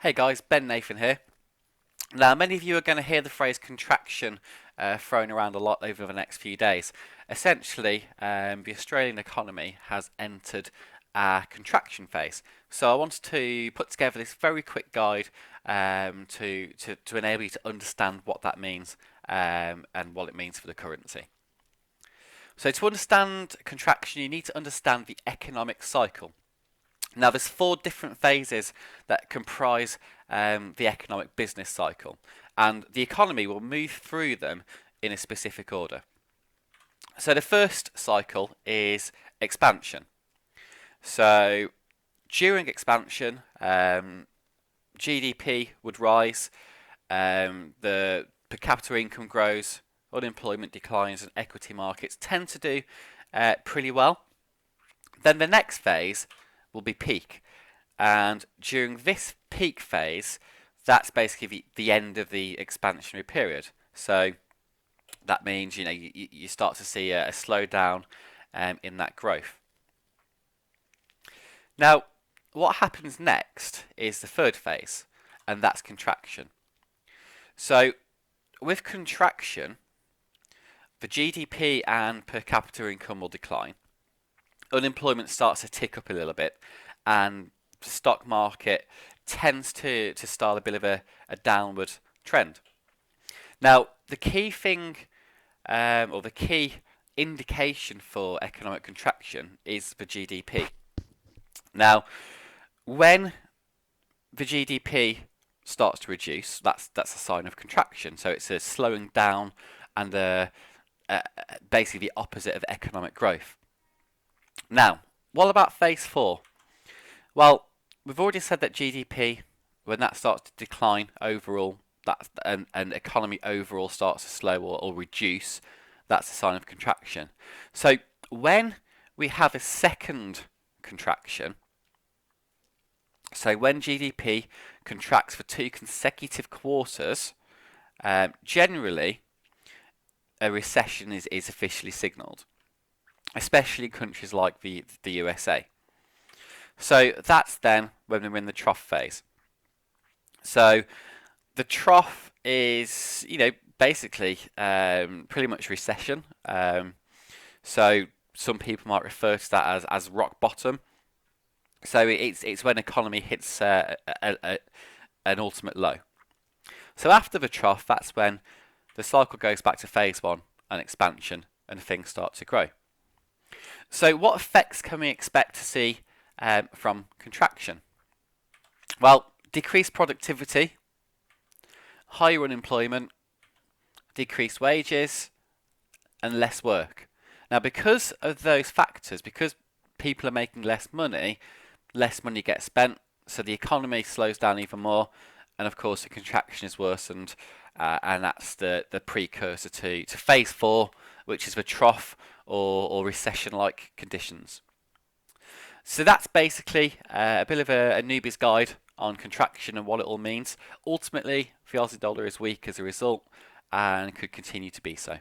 Hey guys, Ben Nathan here. Now, many of you are going to hear the phrase contraction thrown around a lot over the next few days. Essentially, the Australian economy has entered a contraction phase. So I wanted to put together this very quick guide to enable you to understand what that means and what it means for the currency. So to understand contraction, you need to understand the economic cycle. Now, there's 4 different phases that comprise the economic business cycle, and the economy will move through them in a specific order. So the first cycle is expansion. So during expansion, GDP would rise, the per capita income grows, unemployment declines, and equity markets tend to do pretty well. Then the next phase will be peak, and during this peak phase, that's basically the end of the expansionary period. So that means you start to see a slowdown in that growth. Now, what happens next is the third phase, and that's contraction. So with contraction, the GDP and per capita income will decline. Unemployment starts to tick up a little bit, and the stock market tends to start a bit of a downward trend. Now, the key thing, or the key indication for economic contraction is the GDP. Now, when the GDP starts to reduce, that's a sign of contraction. So it's a slowing down and basically the opposite of economic growth. Now, what about phase 4? Well, we've already said that GDP, when that starts to decline overall, and economy overall starts to slow or reduce, that's a sign of contraction. So when we have a second contraction, so when GDP contracts for 2 consecutive quarters, generally a recession is officially signalled, especially in countries like the USA. So that's then when we're in the trough phase. So the trough is, basically pretty much recession. So some people might refer to that as rock bottom. So it's when economy hits an ultimate low. So after the trough, that's when the cycle goes back to phase 1 and expansion, and things start to grow. So what effects can we expect to see from contraction? Well, decreased productivity, higher unemployment, decreased wages, and less work. Now, because of those factors, because people are making less money gets spent, so the economy slows down even more, and of course the contraction is worsened, and that's the precursor to phase 4, which is the trough or recession-like conditions. So that's basically a bit of a newbie's guide on contraction and what it all means. Ultimately, the Aussie dollar is weak as a result and could continue to be so.